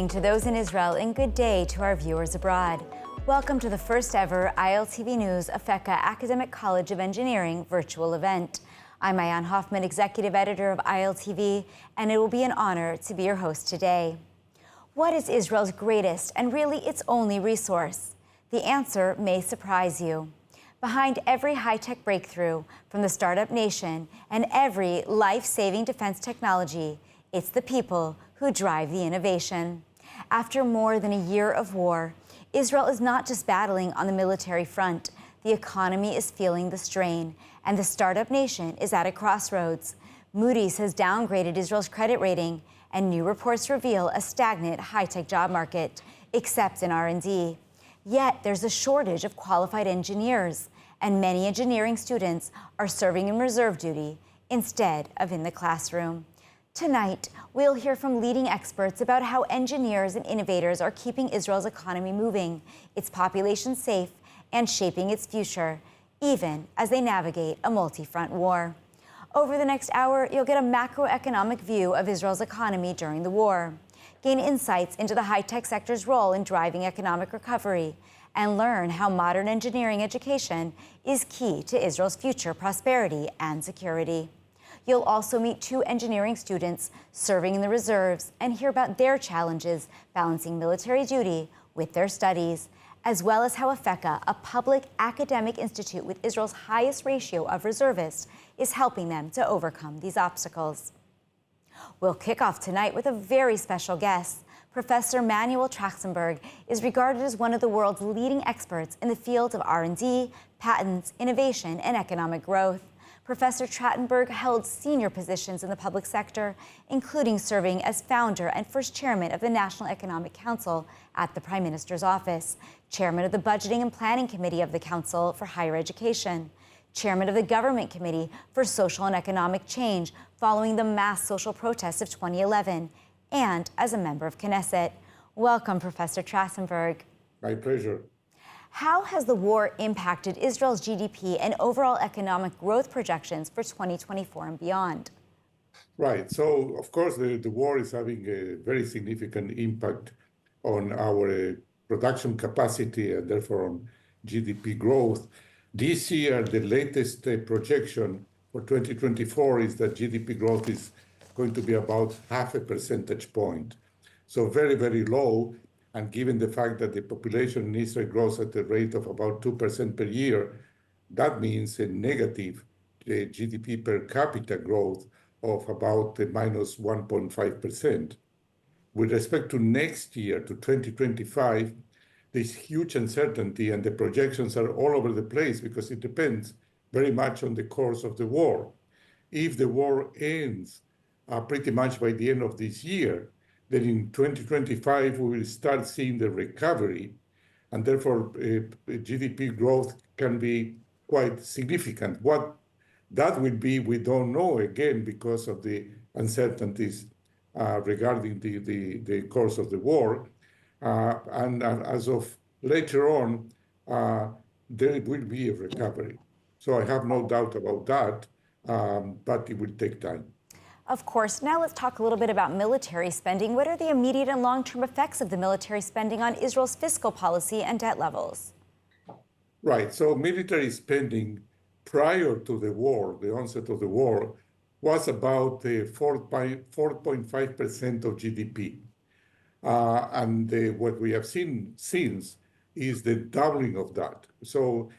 evening to those in Israel and good day to our viewers abroad. Welcome to the first ever ILTV News Afeka Academic College of Engineering virtual event. I'm Mayan Hoffman, Executive Editor of ILTV, and it will be an honor to be your host today. What is Israel's greatest and really its only resource? The answer may surprise you. Behind every high-tech breakthrough, from the startup nation and every life-saving defense technology, it's the people who drive the innovation. After more than a year of war, Israel is not just battling on the military front. The economy is feeling the strain, and the startup nation is at a crossroads. Moodys has downgraded Israel's credit rating, and new reports reveal a stagnant high-tech job market, except in R&D. Yet there's a shortage of qualified engineers, and many engineering students are serving in reserve duty instead of in the classroom. Tonight, we'll hear from leading experts about how engineers and innovators are keeping Israel's economy moving, its population safe, and shaping its future, even as they navigate a multi-front war. Over the next hour, you'll get a macroeconomic view of Israel's economy during the war, gain insights into the high-tech sector's role in driving economic recovery, and learn how modern engineering education is key to Israel's future prosperity and security. You'll also meet two engineering students serving in the reserves and hear about their challenges balancing military duty with their studies, as well as how Afeka, a public academic institute with Israel's highest ratio of reservists, is helping them to overcome these obstacles. We'll kick off tonight with a very special guest. Professor Manuel Trachtenberg is regarded as one of the world's leading experts in the field of R&D, patents, innovation, and economic growth. Professor Trachtenberg held senior positions in the public sector, including serving as founder and first chairman of the National Economic Council at the Prime Minister's office, chairman of the Budgeting and Planning Committee of the Council for Higher Education, chairman of the Government Committee for Social and Economic Change following the mass social protests of 2011, and as a member of Knesset. Welcome, Professor Trachtenberg. My pleasure. How has the war impacted Israel's GDP and overall economic growth projections for 2024 and beyond? Right. So, of course, the war is having a very significant impact on our production capacity and therefore on GDP growth. This year, the latest projection for 2024 is that GDP growth is going to be about 0.5 percentage point. So very, very low. And given the fact that the population in Israel grows at a rate of about 2% per year, that means a negative GDP per capita growth of about minus 1.5%. With respect to next year, to 2025, there's huge uncertainty and the projections are all over the place because it depends very much on the course of the war. If the war ends pretty much by the end of this year, then in 2025, we will start seeing the recovery, and therefore GDP growth can be quite significant. What that will be, we don't know, again, because of the uncertainties regarding the course of the war. And as of later on, there will be a recovery. So I have no doubt about that, but it will take time. Of course. Now let's talk a little bit about military spending. What are the immediate and long-term effects of the military spending on Israel's fiscal policy and debt levels? Right. So military spending prior to the war, the onset of the war, was about 4.5% of GDP. And what we have seen since is the doubling of that. So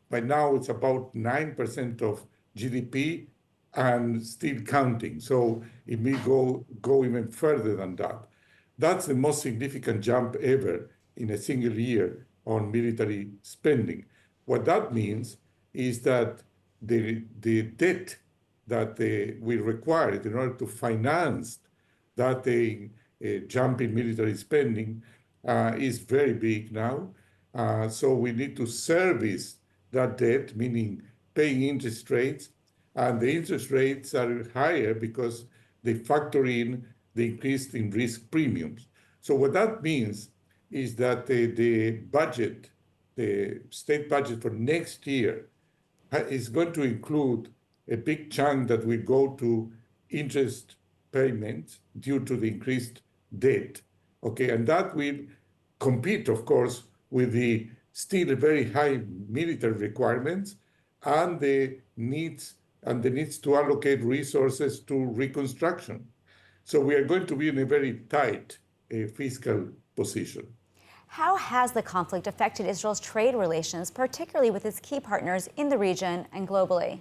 by now it's about 9% of GDP and still counting. So it may go even further than that. That's the most significant jump ever in a single year on military spending. What that means is that the debt that we required in order to finance that jump in military spending is very big now. So we need to service that debt, meaning paying interest rates, and the interest rates are higher because they factor in the increase in risk premiums. So what that means is that the budget, the state budget for next year is going to include a big chunk that will go to interest payments due to the increased debt. Okay, and that will compete, of course, with the still very high military requirements and the needs to allocate resources to reconstruction. So we are going to be in a very tight fiscal position. How has the conflict affected Israel's trade relations, particularly with its key partners in the region and globally?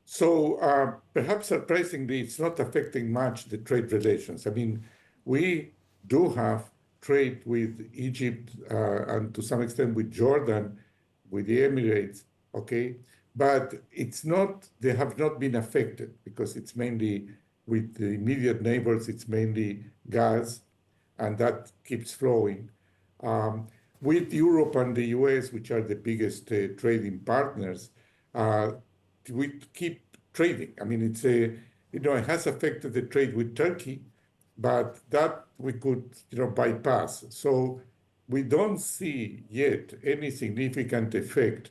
So perhaps surprisingly, it's not affecting much the trade relations. I mean, we do have trade with Egypt and to some extent with Jordan, with the Emirates, okay? But it's not, they have not been affected because it's mainly with the immediate neighbors, it's mainly gas, and that keeps flowing. Um, with Europe and the US, which are the biggest trading partners, uh, we keep trading. I mean, it has affected the trade with Turkey, but that we could, bypass. So we don't see yet any significant effect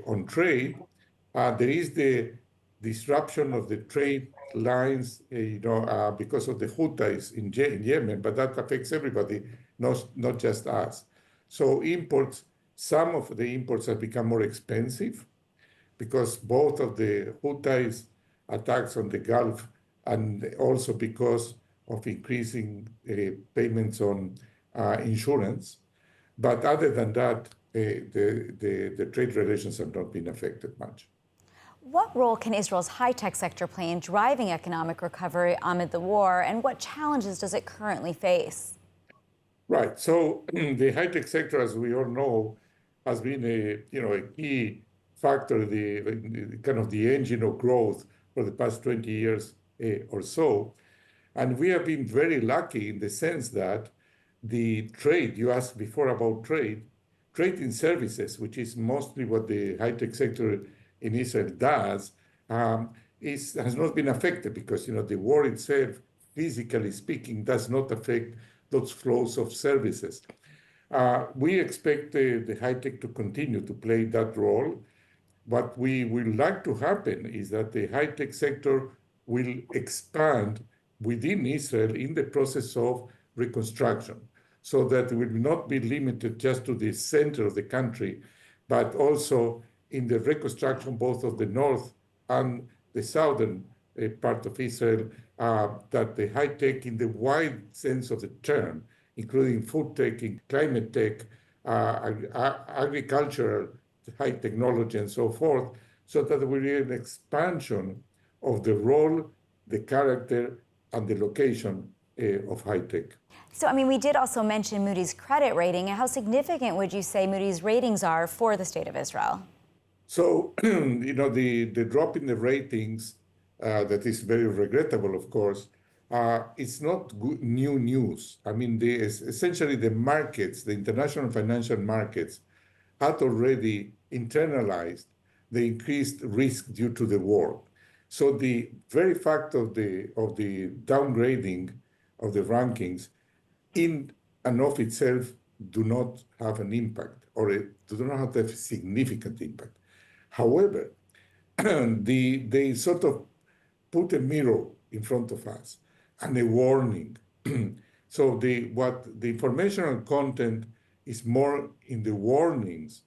on trade. There is the disruption of the trade lines, because of the Houthis in Yemen, but that affects everybody, not just us. So some of the imports have become more expensive because both of the Houthis attacks on the Gulf and also because of increasing payments on insurance. But other than that, the trade relations have not been affected much. What role can Israel's high-tech sector play in driving economic recovery amid the war, and what challenges does it currently face? Right. So the high-tech sector, as we all know, has been a key factor, the kind of the engine of growth for the past 20 years or so. And we have been very lucky in the sense that the trade, you asked before about trade in services, which is mostly what the high-tech sector in Israel does, has not been affected because the war itself, physically speaking, does not affect those flows of services. We expect the high-tech to continue to play that role. What we would like to happen is that the high-tech sector will expand within Israel in the process of reconstruction, so that it will not be limited just to the center of the country, but also in the reconstruction both of the north and the southern part of Israel, that the high tech in the wide sense of the term, including food tech, climate tech, agricultural, high technology, and so forth, so that there will be an expansion of the role, the character, and the location of high tech. So, I mean, we did also mention Moody's credit rating. How significant would you say Moody's ratings are for the state of Israel? So, the drop in the ratings, that is very regrettable, of course, it's not new news. I mean, essentially the markets, the international financial markets, had already internalized the increased risk due to the war. So the very fact of the downgrading of the rankings in and of itself do not have an impact, or do not have a significant impact. However, they sort of put a mirror in front of us and a warning. So the informational content is more in the warnings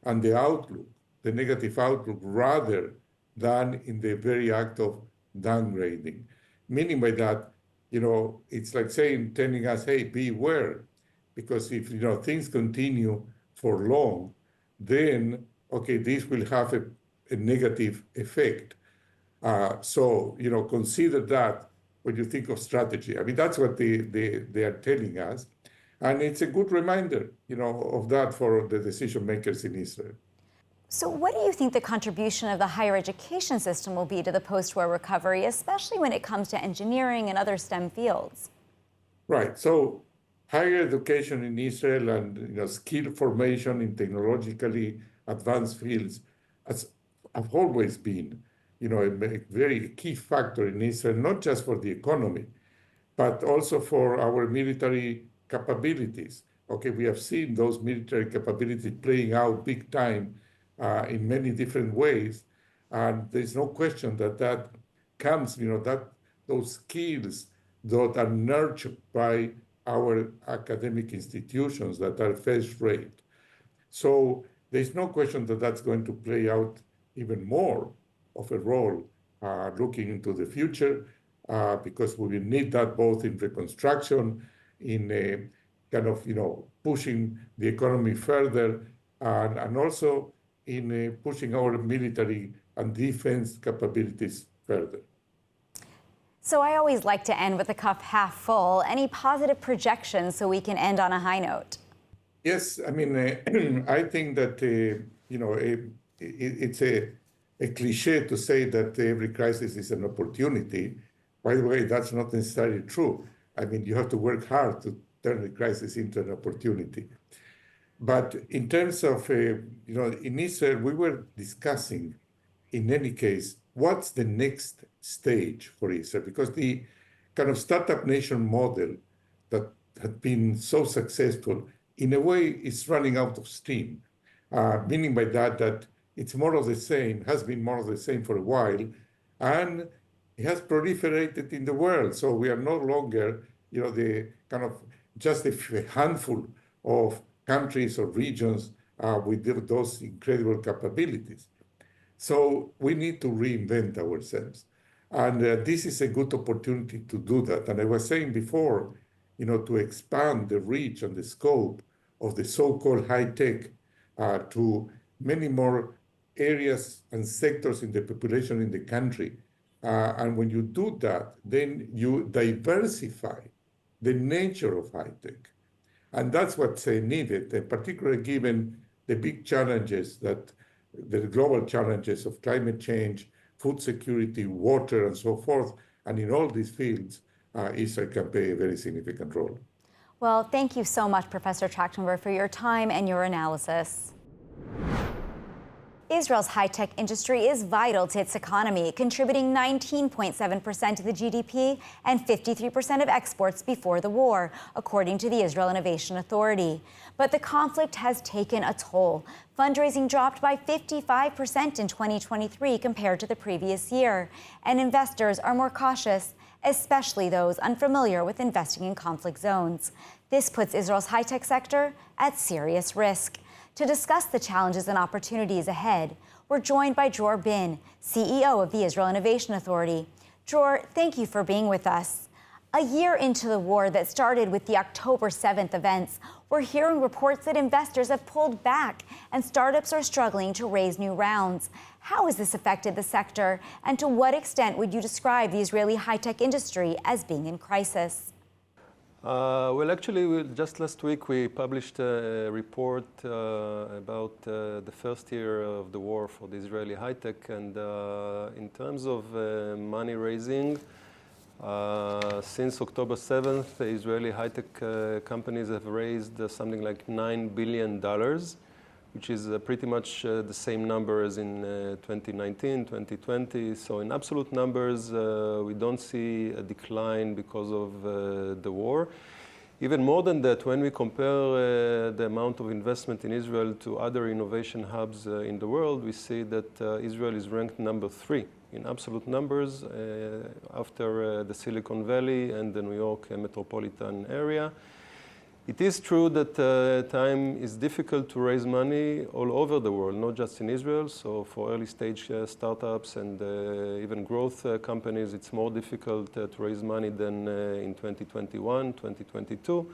and the outlook, the negative outlook, rather than in the very act of downgrading. Meaning by that, it's like telling us, hey, beware, because if things continue for long, then okay, this will have a negative effect. So consider that when you think of strategy. I mean, that's what they are telling us, and it's a good reminder, of that for the decision makers in Israel. So, what do you think the contribution of the higher education system will be to the post-war recovery, especially when it comes to engineering and other STEM fields? Right. So higher education in Israel and skill formation in technologically advanced fields have always been, a very key factor in Israel, not just for the economy, but also for our military capabilities. Okay, we have seen those military capabilities playing out big time in many different ways, and there's no question that comes, that those skills that are nurtured by our academic institutions that are first rate. So there's no question that that's going to play out even more of a role looking into the future, because we will need that both in reconstruction, in kind of, pushing the economy further, and also in pushing our military and defense capabilities further. So I always like to end with the cup half full. Any positive projections so we can end on a high note? Yes, I mean, I think that, it's a cliche to say that every crisis is an opportunity. By the way, that's not necessarily true. I mean, you have to work hard to turn the crisis into an opportunity. But in terms of, in Israel, we were discussing, in any case, what's the next stage for Israel? Because the kind of startup nation model that had been so successful, in a way, is running out of steam. Meaning by that it's more of the same, has been more of the same for a while, and it has proliferated in the world. So we are no longer, the kind of just a handful of countries or regions with those incredible capabilities. So we need to reinvent ourselves. And this is a good opportunity to do that. And I was saying before, to expand the reach and the scope of the so-called high tech to many more areas and sectors in the population in the country. And when you do that, then you diversify the nature of high tech. And that's what's needed, particularly given the big challenges that the global challenges of climate change, food security, water, and so forth. And in all these fields, Israel can play a very significant role. Well, thank you so much, Professor Trachtenberg, for your time and your analysis. Israel's high-tech industry is vital to its economy, contributing 19.7% to the GDP and 53% of exports before the war, according to the Israel Innovation Authority. But the conflict has taken a toll. Fundraising dropped by 55% in 2023 compared to the previous year, and investors are more cautious, especially those unfamiliar with investing in conflict zones. This puts Israel's high-tech sector at serious risk. To discuss the challenges and opportunities ahead, we're joined by Dror Bin, CEO of the Israel Innovation Authority. Dror, thank you for being with us. A year into the war that started with the October 7th events, we're hearing reports that investors have pulled back and startups are struggling to raise new rounds. How has this affected the sector, and to what extent would you describe the Israeli high-tech industry as being in crisis? Well, actually, just last week we published a report about the first year of the war for the Israeli high-tech, and in terms of money raising, since October 7th, the Israeli high-tech companies have raised something like $9 billion, which is pretty much the same number as in 2019, 2020. So in absolute numbers, we don't see a decline because of the war. Even more than that, when we compare the amount of investment in Israel to other innovation hubs in the world, we see that Israel is ranked number 3 in absolute numbers after the Silicon Valley and the New York metropolitan area. It is true that time is difficult to raise money all over the world, not just in Israel. So for early stage startups and even growth companies, it's more difficult to raise money than in 2021, 2022.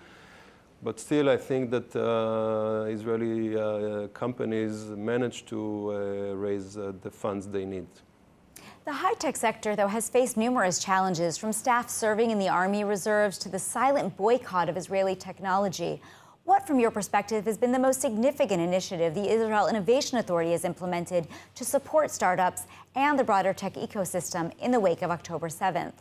But still, I think that Israeli companies manage to raise the funds they need. The high-tech sector, though, has faced numerous challenges, from staff serving in the Army Reserves to the silent boycott of Israeli technology. What, from your perspective, has been the most significant initiative the Israel Innovation Authority has implemented to support startups and the broader tech ecosystem in the wake of October 7th?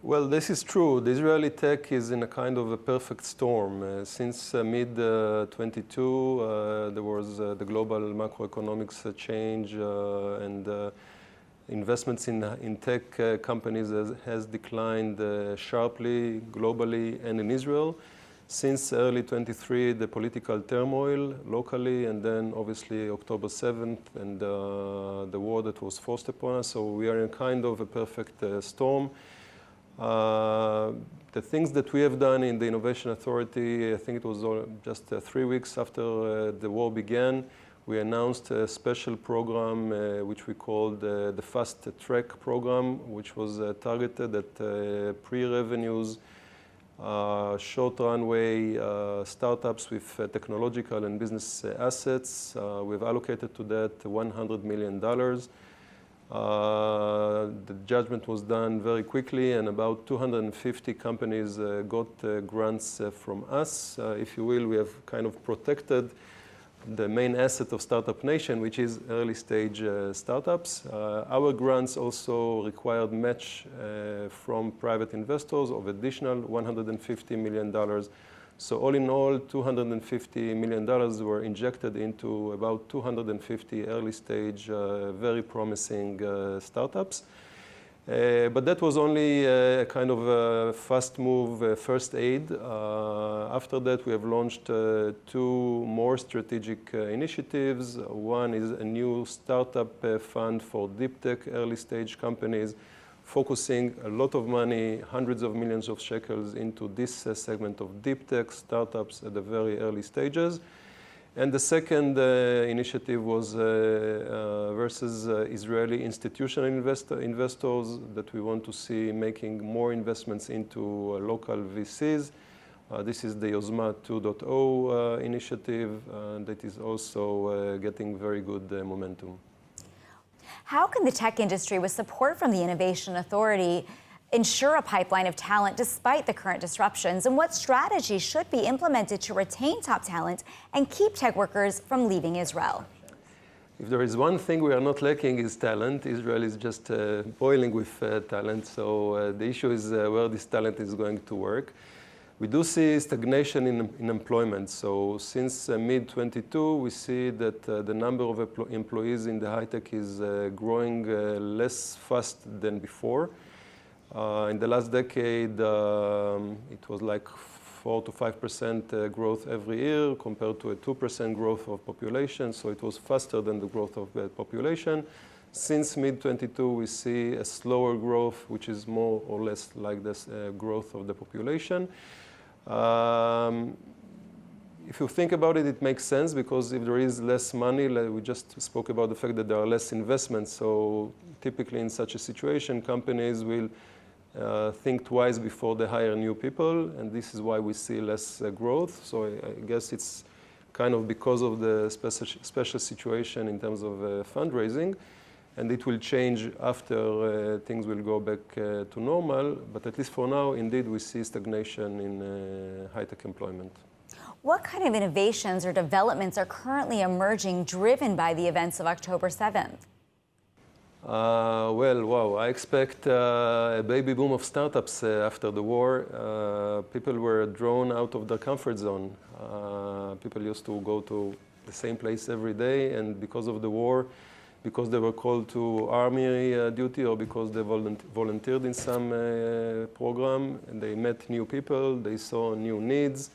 Well, this is true. The Israeli tech is in a kind of a perfect storm. Since mid-22, there was the global macroeconomics change and investments in tech companies has declined sharply globally and in Israel. Since early 23, the political turmoil locally, and then obviously October 7th and the war that was forced upon us. So we are in kind of a perfect storm. The things that we have done in the Innovation Authority, I think it was just 3 weeks after the war began, we announced a special program which we called the Fast Track program, which was targeted at pre-revenues, short runway startups with technological and business assets. We've allocated to that $100 million. The judgment was done very quickly, and about 250 companies got grants from us. If you will, we have kind of protected the main asset of Startup Nation, which is early stage startups. Our grants also required match from private investors of additional $150 million. So all in all, $250 million were injected into about 250 early stage, very promising startups. But that was only a kind of a fast move, first aid. After that, we have launched 2 more strategic initiatives. One is a new startup fund for deep tech early stage companies, focusing a lot of money, hundreds of millions of shekels, into this segment of deep tech startups at the very early stages. And the second initiative was versus Israeli institutional investors that we want to see making more investments into local VCs. This is the Yozma 2.0 initiative that is also getting very good momentum. How can the tech industry, with support from the Innovation Authority, ensure a pipeline of talent despite the current disruptions? And what strategies should be implemented to retain top talent and keep tech workers from leaving Israel? If there is one thing we are not lacking is talent. Israel is just boiling with talent. So the issue is where this talent is going to work. We do see stagnation in employment. So since mid-22, we see that the number of employees in the high-tech is growing less fast than before. In the last decade, it was like 4 to 5% growth every year compared to a 2% growth of population. So it was faster than the growth of the population. Since mid-22, we see a slower growth, which is more or less like this growth of the population. If you think about it, it makes sense, because if there is less money, like we just spoke about the fact that there are less investments. So typically in such a situation, companies will think twice before they hire new people, and this is why we see less growth. So I guess it's kind of because of the special situation in terms of fundraising, and it will change after things will go back to normal. But at least for now, indeed, we see stagnation in high-tech employment. What kind of innovations or developments are currently emerging driven by the events of October 7th? Wow, I expect a baby boom of startups after the war. People were drawn out of their comfort zone. People used to go to the same place every day, and because of the war, because they were called to army duty, or because they volunteered in some program, and they met new people, they saw new needs.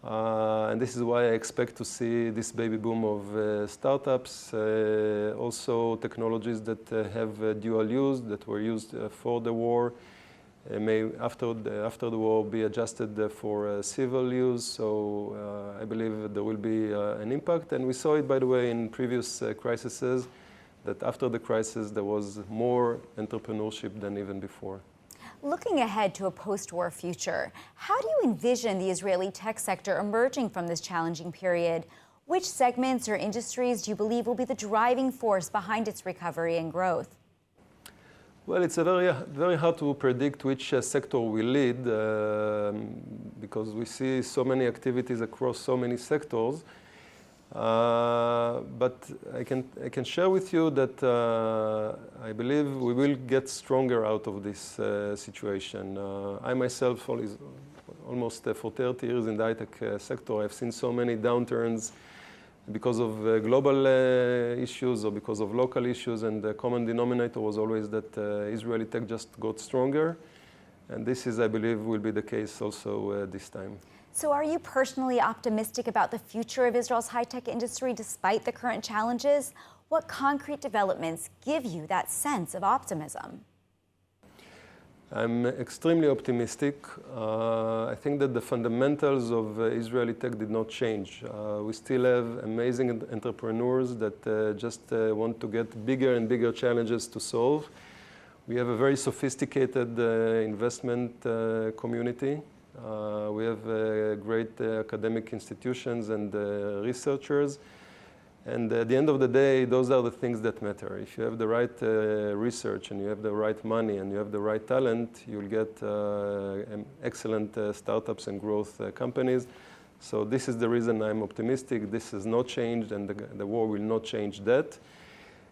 And this is why I expect to see this baby boom of startups. Also technologies that have dual use, that were used for the war, may after the war be adjusted for civil use. So I believe there will be an impact. And we saw it, by the way, in previous crises, that after the crisis there was more entrepreneurship than even before. Looking ahead to a post-war future, how do you envision the Israeli tech sector emerging from this challenging period? Which segments or industries do you believe will be the driving force behind its recovery and growth? Well, it's very hard to predict which sector will lead, because we see so many activities across so many sectors. But I can share with you that I believe we will get stronger out of this situation. I myself, almost for 30 years in the high-tech sector, I've seen so many downturns because of global issues or because of local issues, and the common denominator was always that Israeli tech just got stronger. And this is, I believe, will be the case also this time. So are you personally optimistic about the future of Israel's high-tech industry despite the current challenges? What concrete developments give you that sense of optimism? I'm extremely optimistic. I think that the fundamentals of Israeli tech did not change. We still have amazing entrepreneurs that just want to get bigger and bigger challenges to solve. We have a very sophisticated investment community. We have great academic institutions and researchers. And at the end of the day, those are the things that matter. If you have the right research and you have the right money and you have the right talent, you'll get excellent startups and growth companies. So this is the reason I'm optimistic. This has not changed, and the war will not change that.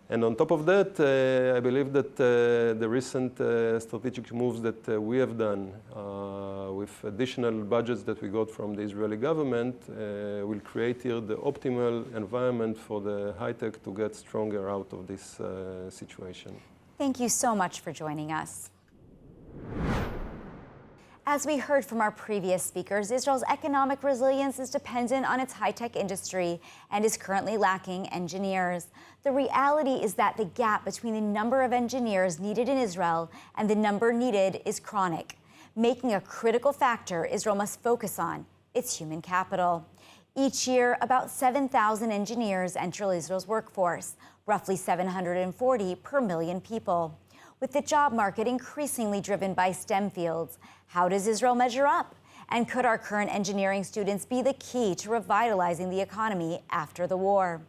And on top of that, I believe that the recent strategic moves that we have done with additional budgets that we got from the Israeli government will create here the optimal environment for the high tech to get stronger out of this situation. Thank you so much for joining us. As we heard from our previous speakers, Israel's economic resilience is dependent on its high-tech industry and is currently lacking engineers. The reality is that the gap between the number of engineers needed in Israel and the number needed is chronic, making a critical factor Israel must focus on, its human capital. Each year, about 7,000 engineers enter Israel's workforce, roughly 740 per million people. With the job market increasingly driven by STEM fields, how does Israel measure up? And could our current engineering students be the key to revitalizing the economy after the war?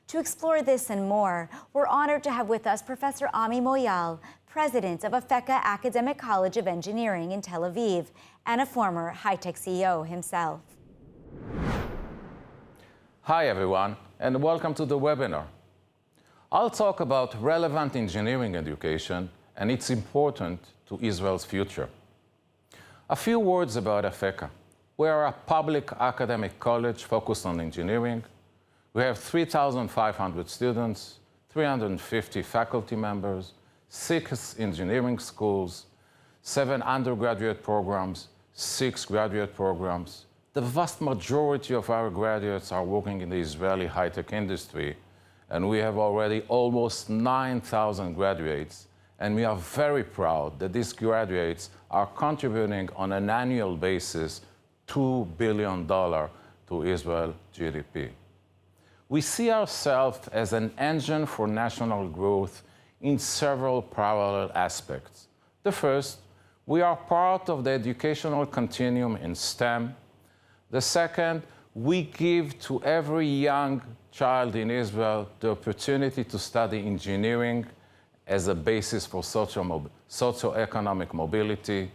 To explore this and more, we're honored to have with us Professor Ami Moyal, president of Afeka Academic College of Engineering in Tel Aviv, and a former high-tech CEO himself. Hi, everyone, and welcome to the webinar. I'll talk about relevant engineering education and its importance to Israel's future. A few words about Afeka. We are a public academic college focused on engineering. We have 3,500 students, 350 faculty members, 6 engineering schools, 7 undergraduate programs, 6 graduate programs. The vast majority of our graduates are working in the Israeli high-tech industry, and we have already almost 9,000 graduates, and we are very proud that these graduates are contributing on an annual basis $2 billion to Israels GDP. We see ourselves as an engine for national growth in several parallel aspects. The first, we are part of the educational continuum in STEM. The second, we give to every young child in Israel the opportunity to study engineering as a basis for socioeconomic mobility.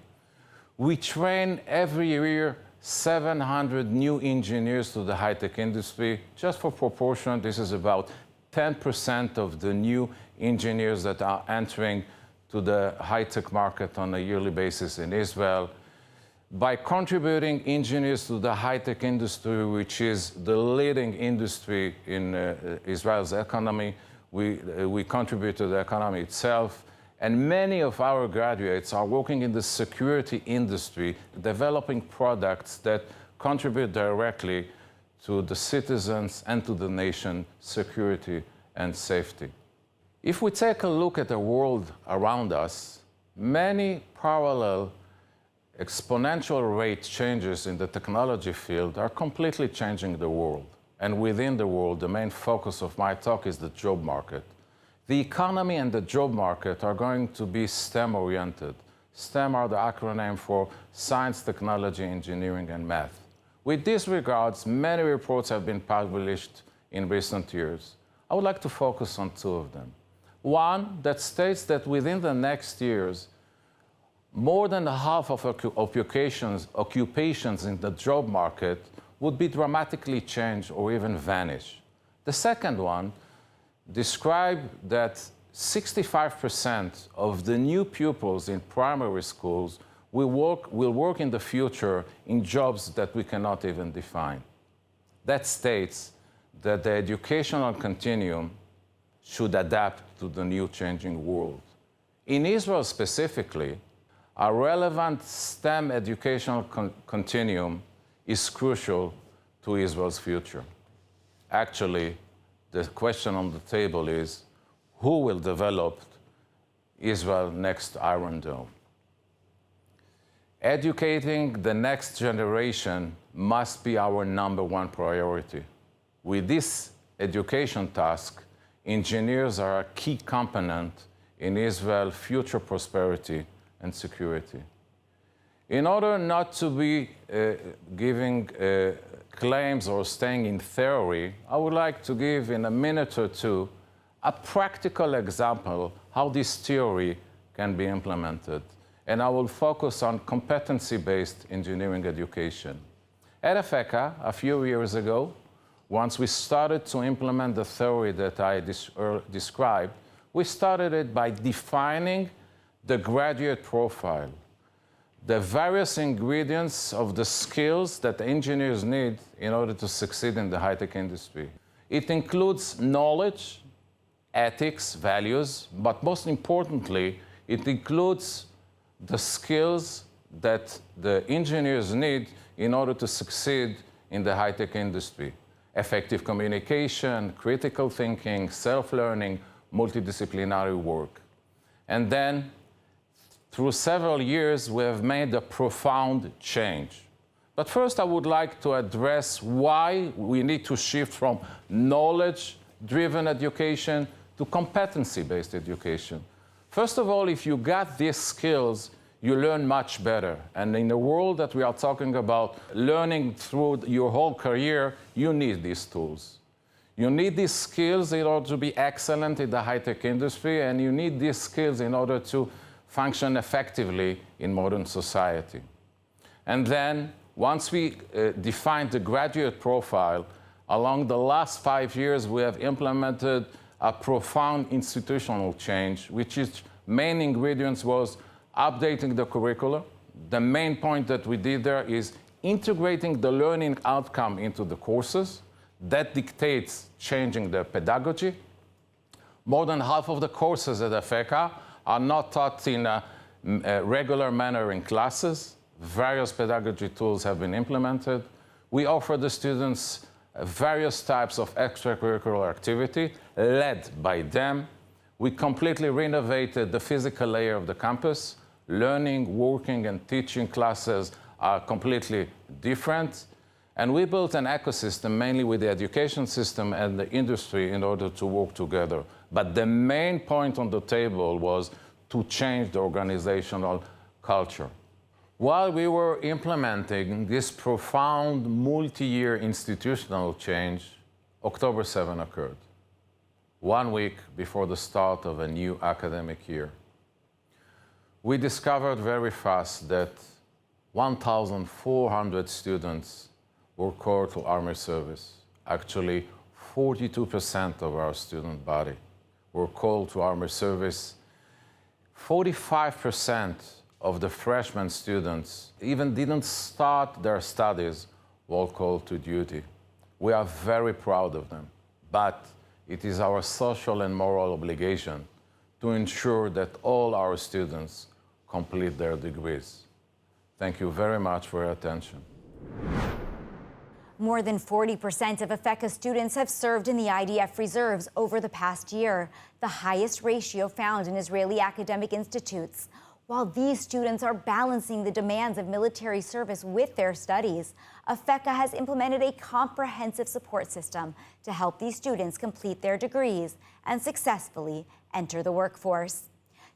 We train every year 700 new engineers to the high-tech industry. Just for proportion, this is about 10% of the new engineers that are entering to the high-tech market on a yearly basis in Israel. By contributing engineers to the high-tech industry, which is the leading industry in Israel's economy, we contribute to the economy itself. And many of our graduates are working in the security industry, developing products that contribute directly to the citizens and to the nation security and safety. If we take a look at the world around us, many parallel exponential rate changes in the technology field are completely changing the world. And within the world, the main focus of my talk is the job market. The economy and the job market are going to be STEM-oriented. STEM are the acronym for science, technology, engineering, and math. With these regards, many reports have been published in recent years. I would like to focus on 2 of them. One that states that within the next years, more than half of occupations in the job market would be dramatically changed or even vanish. The second one described that 65% of the new pupils in primary schools will work in the future in jobs that we cannot even define. That states that the educational continuum should adapt to the new changing world. In Israel specifically, a relevant STEM educational continuum is crucial to Israel's future. Actually, the question on the table is, who will develop Israel's next Iron Dome? Educating the next generation must be our #1 priority. With this education task, engineers are a key component in Israel's future prosperity and security. In order not to be giving claims or staying in theory, I would like to give in a minute or two a practical example how this theory can be implemented. And I will focus on competency-based engineering education. At Afeka, a few years ago, once we started to implement the theory that I described, we started it by defining the graduate profile, the various ingredients of the skills that the engineers need in order to succeed in the high-tech industry. It includes knowledge, ethics, values, but most importantly, it includes the skills that the engineers need in order to succeed in the high-tech industry. Effective communication, critical thinking, self-learning, multidisciplinary work. And then, through several years, we have made a profound change. But first, I would like to address why we need to shift from knowledge-driven education to competency-based education. First of all, if you got these skills, you learn much better. And in the world that we are talking about learning through your whole career, you need these tools. You need these skills in order to be excellent in the high-tech industry, and you need these skills in order to function effectively in modern society. And then, once we defined the graduate profile, along the last 5 years, we have implemented a profound institutional change, which its main ingredients was updating the curricula. The main point that we did there is integrating the learning outcome into the courses. That dictates changing the pedagogy. More than half of the courses at Afeka are not taught in a regular manner in classes. Various pedagogy tools have been implemented. We offer the students various types of extracurricular activity led by them. We completely renovated the physical layer of the campus. Learning, working, and teaching classes are completely different. And we built an ecosystem mainly with the education system and the industry in order to work together. But the main point on the table was to change the organizational culture. While we were implementing this profound multi-year institutional change, October 7 occurred, 1 week before the start of a new academic year. We discovered very fast that 1,400 students were called to army service. Actually, 42% of our student body were called to army service. 45% of the freshman students even didn't start their studies while called to duty. We are very proud of them, but it is our social and moral obligation to ensure that all our students complete their degrees. Thank you very much for your attention. More than 40% of Afeka students have served in the IDF reserves over the past year, the highest ratio found in Israeli academic institutes. While these students are balancing the demands of military service with their studies, Afeka has implemented a comprehensive support system to help these students complete their degrees and successfully enter the workforce.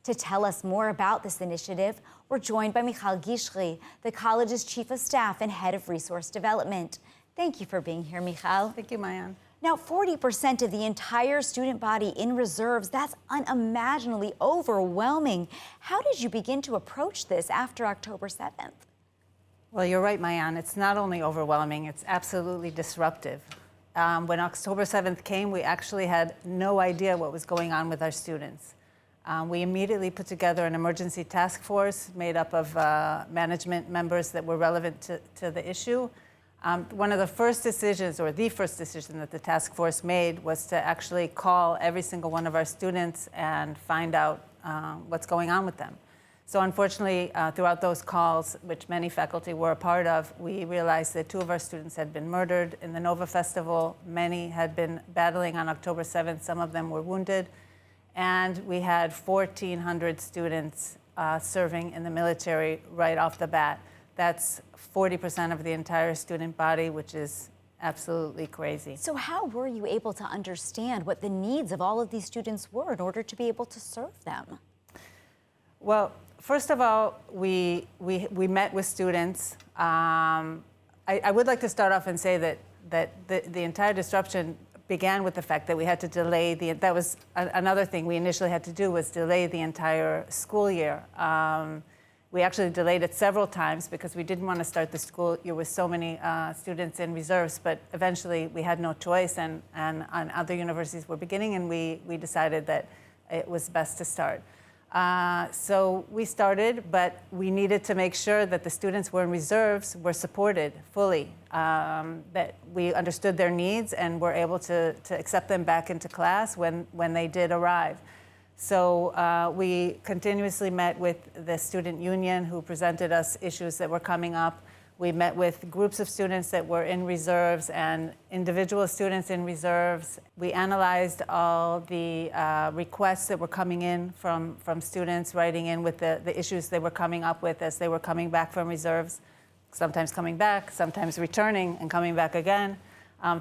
To tell us more about this initiative, we're joined by Mayan Gishi, the college's chief of staff and head of resource development. Thank you for being here, Michal. Thank you, Mayan. Now, 40% of the entire student body in reserves, that's unimaginably overwhelming. How did you begin to approach this after October 7th? Well, you're right, Mayan. It's not only overwhelming, it's absolutely disruptive. When October 7th came, we actually had no idea what was going on with our students. We immediately put together an emergency task force made up of management members that were relevant to the issue. One of the first decisions, or the first decision that the task force made, was to actually call every single one of our students and find out what's going on with them. So unfortunately, throughout those calls, which many faculty were a part of, we realized that 2 of our students had been murdered in the Nova Festival. Many had been battling on October 7th. Some of them were wounded. And we had 1,400 students serving in the military right off the bat. That's 40% of the entire student body, which is absolutely crazy. So how were you able to understand what the needs of all of these students were in order to be able to serve them? Well, first of all, we met with students. I would like to start off and say that the entire disruption began with the fact that we had to delay that was another thing we initially had to do, was delay the entire school year. We actually delayed it several times because we didn't want to start the school year with so many students in reserves, but eventually we had no choice, and other universities were beginning, and we decided that it was best to start. So we started, but we needed to make sure that the students who were in reserves were supported fully, that we understood their needs and were able to accept them back into class when they did arrive. So we continuously met with the student union, who presented us issues that were coming up. We met with groups of students that were in reserves and individual students in reserves. We analyzed all the requests that were coming in from students writing in with the issues they were coming up with as they were coming back from reserves, sometimes coming back, sometimes returning and coming back again.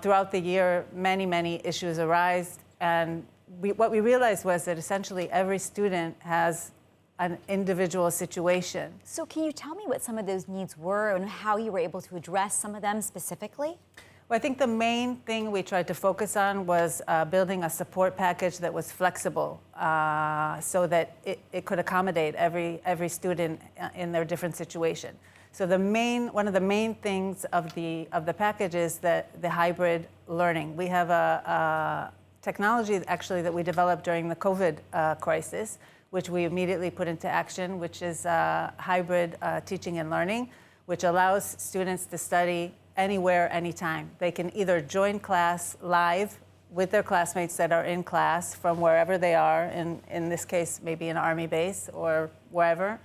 Throughout the year, many issues arise, and what we realized was that essentially every student has an individual situation. So can you tell me what some of those needs were and how you were able to address some of them specifically? Well, I think the main thing we tried to focus on was building a support package that was flexible, so that it could accommodate every student in their different situation. So one of the main things of the package is the hybrid learning. We have a technology actually that we developed during the COVID crisis, which we immediately put into action, which is hybrid teaching and learning, which allows students to study anywhere, anytime. They can either join class live with their classmates that are in class from wherever they are, in this case, maybe an Army base or wherever,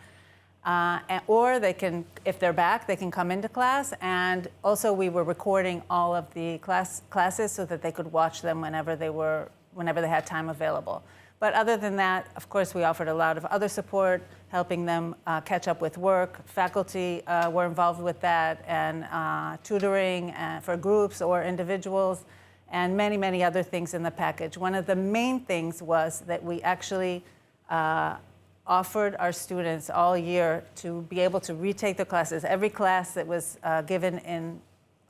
or they can, if they're back, they can come into class. And also we were recording all of the classes so that they could watch them whenever they had time available. But other than that, of course, we offered a lot of other support, helping them catch up with work. Faculty were involved with that, and tutoring for groups or individuals, and many other things in the package. One of the main things was that we actually offered our students all year to be able to retake their classes. Every class that was given in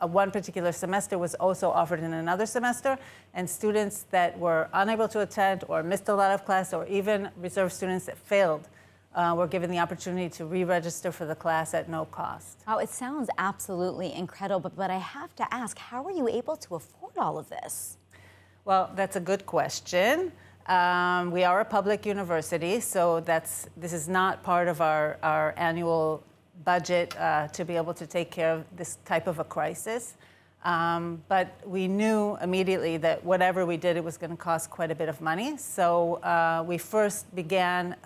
one particular semester was also offered in another semester, and students that were unable to attend or missed a lot of class, or even reserve students that failed, were given the opportunity to re-register for the class at no cost. Oh, it sounds absolutely incredible, but I have to ask, how were you able to afford all of this? Well, that's a good question. We are a public university, so this is not part of our annual budget to be able to take care of this type of a crisis. But we knew immediately that whatever we did, it was going to cost quite a bit of money. So we first began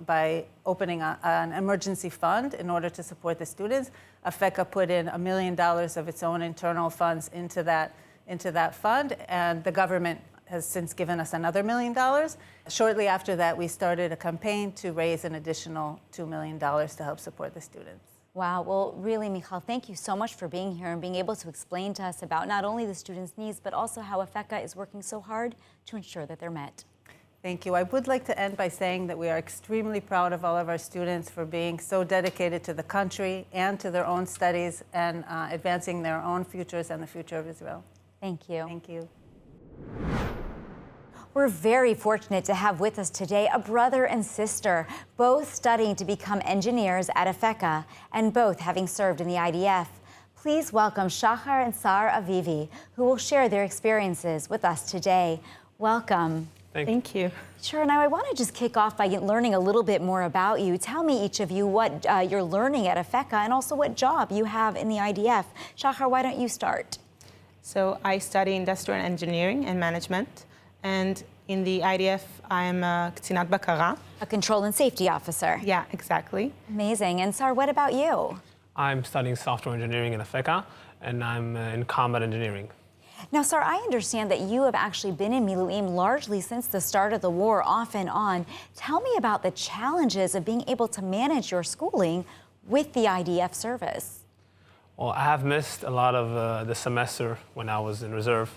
by opening an emergency fund in order to support the students. Afeka put in $1 million of its own internal funds into that fund, and the government has since given us another $1 million. Shortly after that, we started a campaign to raise an additional $2 million to help support the students. Wow, well, really, Michal, thank you so much for being here and being able to explain to us about not only the students' needs, but also how Afeka is working so hard to ensure that they're met. Thank you. I would like to end by saying that we are extremely proud of all of our students for being so dedicated to the country and to their own studies and advancing their own futures and the future of Israel. Thank you. Thank you. We're very fortunate to have with us today a brother and sister, both studying to become engineers at Afeka and both having served in the IDF. Please welcome Shahar and Sar Avivi, who will share their experiences with us today. Welcome. Thank you. Sure. Now, I want to just kick off by learning a little bit more about you. Tell me, each of you, what you're learning at Afeka and also what job you have in the IDF. Shahar, why don't you start? So I study industrial engineering and management. And in the IDF, I'm a Ktinat Bakara. A control and safety officer. Yeah, exactly. Amazing. And Sar, what about you? I'm studying software engineering in Afeka, and I'm in combat engineering. Now, Sar, I understand that you have actually been in Miluim largely since the start of the war, off and on. Tell me about the challenges of being able to manage your schooling with the IDF service. Well, I have missed a lot of the semester when I was in reserve.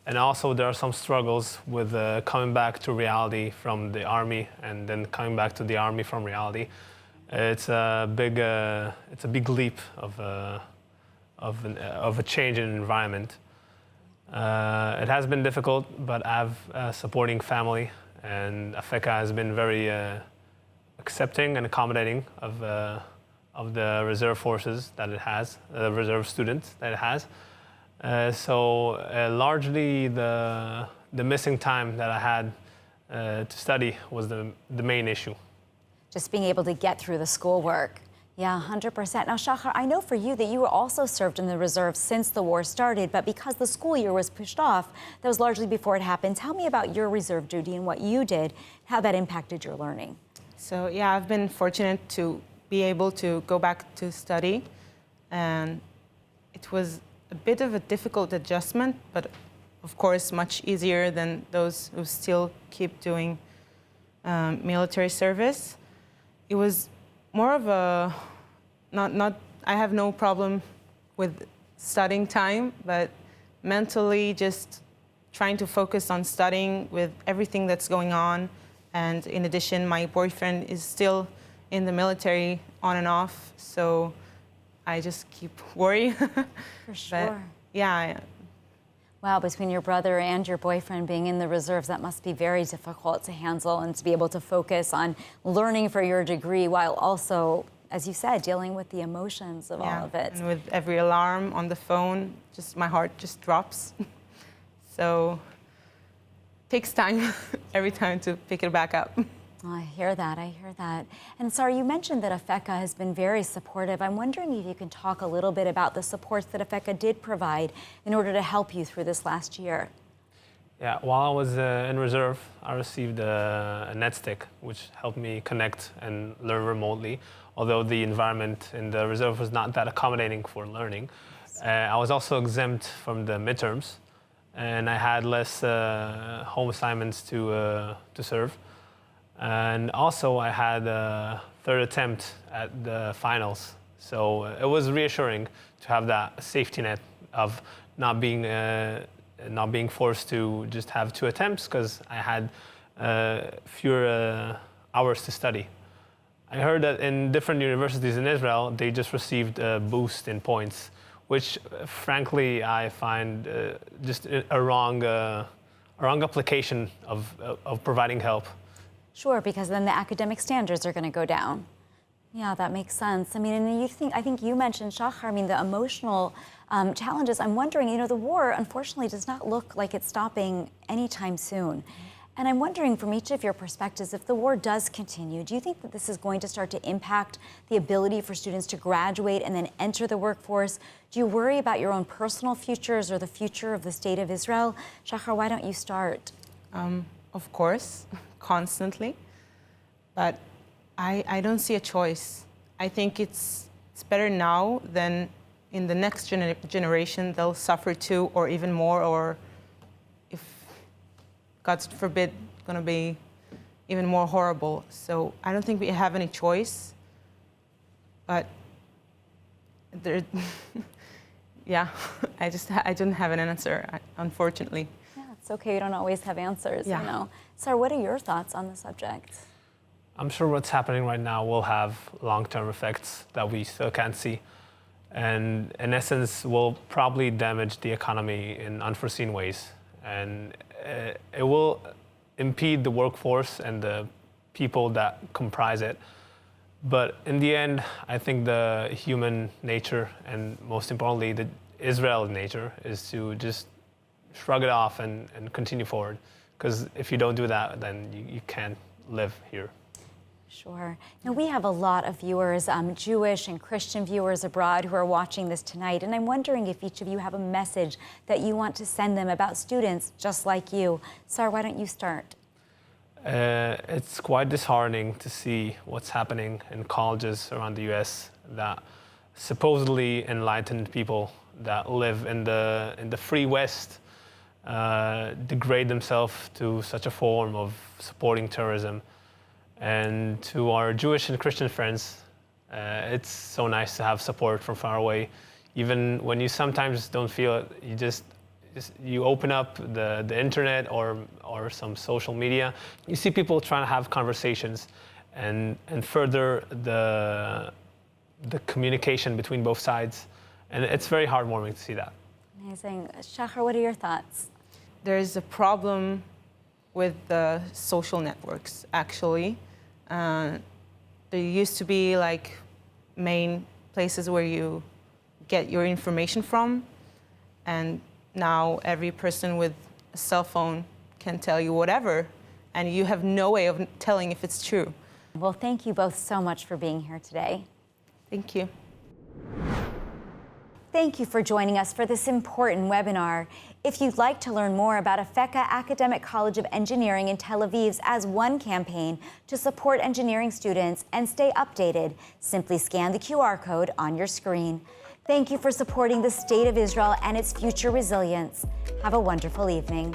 And also there are some struggles with coming back to reality from the army and then coming back to the army from reality. It's a big leap of a change in environment. It has been difficult, but I have a supporting family, and Afeka has been very accepting and accommodating of the reserve forces that it has, the reserve students that it has. So largely the missing time that I had to study was the main issue. Just being able to get through the schoolwork. Yeah, 100%. Now, Shahar, I know for you that you were also served in the reserve since the war started, but because the school year was pushed off, that was largely before it happened. Tell me about your reserve duty and what you did, how that impacted your learning. So yeah, I've been fortunate to be able to go back to study, and it was a bit of a difficult adjustment, but of course much easier than those who still keep doing military service. It was more of a, I have no problem with studying time, but mentally just trying to focus on studying with everything that's going on. And in addition, my boyfriend is still in the military on and off, so I just keep worrying. For sure. But, yeah. Wow, between your brother and your boyfriend being in the reserves, that must be very difficult to handle and to be able to focus on learning for your degree while also, as you said, dealing with the emotions of all of it. And with every alarm on the phone, just my heart just drops. So it takes time every time to pick it back up. I hear that, I hear that. And Sar, you mentioned that Afeka has been very supportive. I'm wondering if you can talk a little bit about the supports that Afeka did provide in order to help you through this last year. Yeah, while I was in reserve, I received a NetStick, which helped me connect and learn remotely, although the environment in the reserve was not that accommodating for learning. I was also exempt from the midterms, and I had less home assignments to serve. And also I had a third attempt at the finals. So it was reassuring to have that safety net of not being forced to just have 2 attempts, because I had fewer hours to study. I heard that in different universities in Israel, they just received a boost in points, which frankly I find just a wrong application of providing help. Sure, because then the academic standards are going to go down. Yeah, that makes sense. I mean, and I think you mentioned, Shahar, I mean, the emotional challenges. I'm wondering, you know, the war, unfortunately, does not look like it's stopping anytime soon. And I'm wondering, from each of your perspectives, if the war does continue, do you think that this is going to start to impact the ability for students to graduate and then enter the workforce? Do you worry about your own personal futures or the future of the state of Israel? Shahar, why don't you start? Of course, constantly, but I don't see a choice. I think it's better now than in the next generation. They'll suffer too, or even more, or if, God forbid, going to be even more horrible. So I don't think we have any choice, but there, yeah, I don't have an answer, unfortunately. It's okay, you don't always have answers, Yeah. you know. Sir, what are your thoughts on the subject? I'm sure what's happening right now will have long-term effects that we still can't see. And in essence, will probably damage the economy in unforeseen ways. And it will impede the workforce and the people that comprise it. But in the end, I think the human nature, and most importantly, the Israel nature, is to just shrug it off and continue forward. Because if you don't do that, then you can't live here. Sure. Now, we have a lot of viewers, Jewish and Christian viewers abroad, who are watching this tonight. And I'm wondering if each of you have a message that you want to send them about students just like you. Sar, why don't you start? It's quite disheartening to see what's happening in colleges around the US, that supposedly enlightened people that live in the free West degrade themselves to such a form of supporting terrorism. And to our Jewish and Christian friends, it's so nice to have support from far away. Even when you sometimes don't feel it, you open up the internet or some social media, you see people trying to have conversations and further the communication between both sides. And it's very heartwarming to see that. Amazing. Shahar, what are your thoughts? There's a problem with the social networks, actually. There used to be like main places where you get your information from, and now every person with a cell phone can tell you whatever, and you have no way of telling if it's true. Well, thank you both so much for being here today. Thank you. Thank you for joining us for this important webinar. If you'd like to learn more about Afeka Academic College of Engineering in Tel Aviv's As One campaign to support engineering students and stay updated, simply scan the QR code on your screen. Thank you for supporting the State of Israel and its future resilience. Have a wonderful evening.